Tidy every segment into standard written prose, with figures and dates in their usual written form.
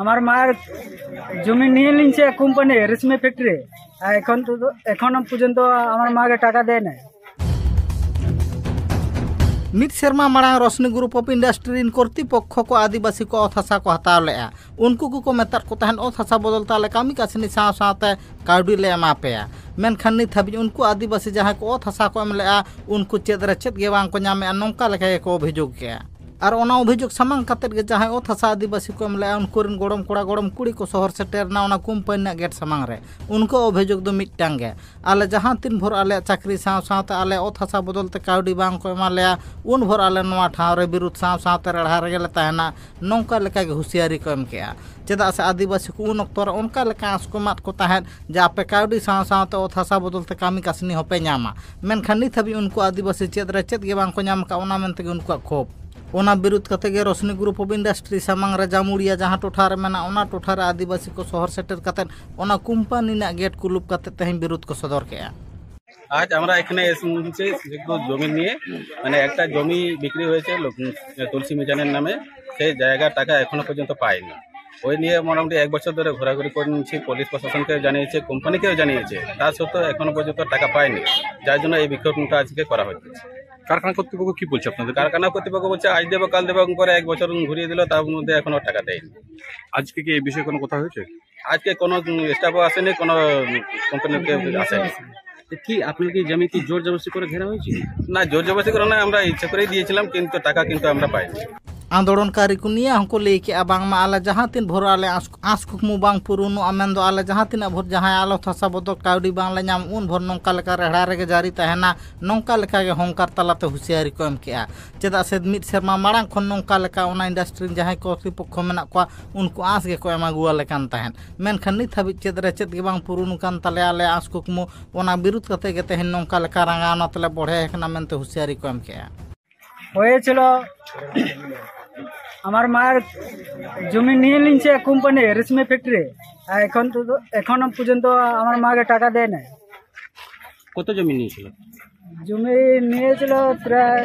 আমার মায়ের জমি নিয়ে নিচ্ছে কোম্পানি রেশমি ফ্যাক্টরি, এখনো পর্যন্ত আমার মাকে টাকা দেয় না। मिट सेरमा मांग रोशनी ग्रुप ऑफ इंडस्ट्री कर्तृपक्ष को आदिवासी को अत हासा को हताव लेआ उनको को मेता को तहन अत हासा बदलता ले कामी कासनी साथ काउडी ले एमा पे मेनखान नित हाबि उनको आदिवासी जहां को अत हासा को एम लेआ उनको चेद रे चेद गे बांग को नामे नोंका लेखा को अभियोग के और अभियोग सामांग कतेद गे जहां अत हासा आदिवासी को एम लेआ उनको गड़म कोड़ा गड़म कुड़ी को शहर सेटेरना ओना कुम्पानी गेट सामांग रे उनको अभियोग दो मिटटांग गे आले जहां तीन भर आले चाकरी साथ आले अत हासा बदलते काउडी बांग को एमा लेआ उन भर आले नोआ ठाव रे विरुद्ध साथ रड़ा रेगेले तहना नोंका लेका गे हुसियारी को एम केआ चेदा से आदिवासी को उन अक्तर उनका लेका आस को मात को तहन जे आपे काउडी साथ अत हासा बदलते कामी कासनी होपे नामा मेनखान नित हाबि उनको आदिवासी चेद रे चेद गे बांग को नाम का ओना मेनते उनको खोप ओना विरुद्ध कते गे रोशनी ग्रुप ऑफ इंडस्ट्री सामांग रे जामुड़िया जहां टोठा रे मेना ओना टोठा रे आदिवासी को शहर सेटर कते ओना कुम्पानी ना गेट कुलुप कते तेहन विरुद्ध को सदर केआ। आज আমরা এখানে এসেছি একটু জমি নিয়ে মানে একটা জমি বিক্রি হয়েছে তুলসী মিজানের নামে, সেই জায়গার টাকা এখনো পর্যন্ত পায়নি। ওই নিয়ে মোটামুটি এক বছর ধরে ঘোরাঘুরি করে নিচ্ছি, পুলিশ প্রশাসনকে জানিয়েছে, কোম্পানিকেও জানিয়েছে, তা সত্ত্বেও এখনো পর্যন্ত টাকা পায়নি, যার জন্য এই বিক্ষোভটা আজকে করা হচ্ছে। কারখানা কর্তৃপক্ষ কি বলছে আপনাদের? কারখানা কর্তৃপক্ষ বলছে আজ দেবো কাল দেবো করে এক বছর ঘুরিয়ে দিল, তার মধ্যে এখনো টাকা দেয়নি। আজকে কি এই বিষয়ে কোনো কথা হয়েছে? আজকে কোনো স্টাফও আসেনি, কোনো কোম্পানিকে আসেনি। কি আপনার কি জমি কি জোর জবরদস্তি করে ঘেরা হয়েছে? না, জোর জবরদস্তি করে না, আমরা ইচ্ছা করেই দিয়েছিলাম, কিন্তু টাকা কিন্তু আমরা পাইনি। आंदोलनकारी को निया हमको लेके बांग आले जहाँ तीन भोर आले आस कुकमु बांग पुरुनु आमेन दो आले जहाँ तीन भोर जहाँ आलो थासा बदल काउडी बांग ले नाम उन भोर नौका लेका रेड़ा रेगे जारी तहना नौका लेका गे होंकार तलाते हुसियारी को एम केआ चेदा से मिट सेरमा मारांग खन नौका लेका ओना इंडस्ट्री जहाँ कर्तृपक्ष मेना को उनको आस गे को एमा गुआ लेकान तहन मेनखान नित हाबि चेद रे चेद गे बांग पुरुनु कान तले आले आस कुकमु ओना विरुद्ध कते गे तेहन नौका लेका रांगाना तले बढ़े एकना मेनते हुसियारी को एम केआ হয়েছিল। আমার মায়ের জমি নিয়ে নিচ্ছে কোম্পানি রেশমি ফ্যাক্টরি, এখনো পর্যন্ত আমার মাকে টাকা দেয় না। কত জমি নিয়েছিল? জমি নিয়েছিল প্রায়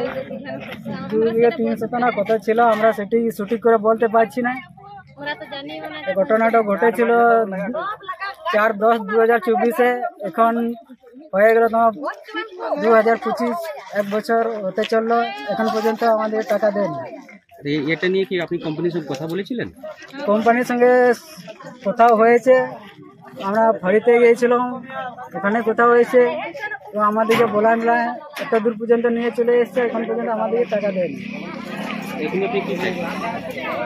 2-3 শতাংশ কত ছিল, আমরা সেটি সঠিক করে বলতে পারছি না। ঘটনাটা ঘটেছিল 4/10/2024, এখন হয়ে গেল তোমার 2025, এক বছর হতে চললো, এখন পর্যন্ত আমাদের টাকা দেয়নি। এটা নিয়ে কি আপনি কোম্পানির সঙ্গে কথা বলেছিলেন? কোম্পানির সঙ্গে কোথাও হয়েছে, আমরা ফাঁড়িতে গিয়েছিলাম, ওখানে কোথাও হয়েছে, তো আমাদেরকে বলা এত দূর পর্যন্ত নিয়ে চলে এসছে, এখন পর্যন্ত আমাদেরকে টাকা দেয়নি।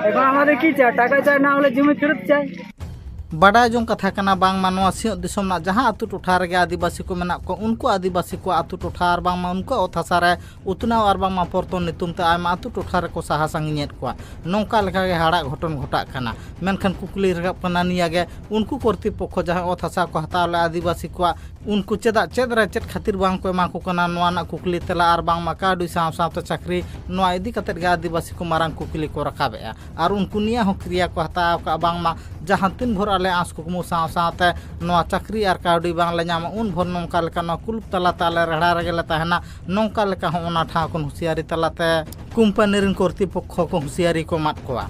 এখন আমাদের কি চাই? টাকা চাই, না হলে জমি ফেরত চাই। बड़ा जो कथा कना बांग मानवा सिंह दिसम ना जहां आतु टोठा रे आदिवासी को मेना को उनको आदिवासी को आतु टोठा और बांग मा उनको अथासा रे उतना और बांग मा परतो नितुम ते आयमा आतु टोठा रे को साहा संगियत को नौका लेखा गे हाड़ा घटन घटा कना मेनखान कुकली रगप कना निया गे उनको कर्तृपक्ष जहां अथासा को हतावले आदिवासी को उनको चेदा चेद रे चेद खातिर बांग को एमा को कना नोआ ना कुकली तेला और बांग मा काडुई साव साव चाकरी नोआ इदी कतेद गे आदिवासी को मारांग कुकली को रखाबेआ और उनको निया हो क्रिया को हताव का बांग मा जहां तीन भर आले आस कुकमु साव सावते नोआ चाकरी और काउडी बांग ले नाम उन भर नौका लेका नो कुलुप तलाते आले रेड़ा रेगे तहना नौका लेका हो ओना ठाव को हुसियारी तलाते कुम्पानी कर्तृपक्ष को हुसियारी को मात कोआ।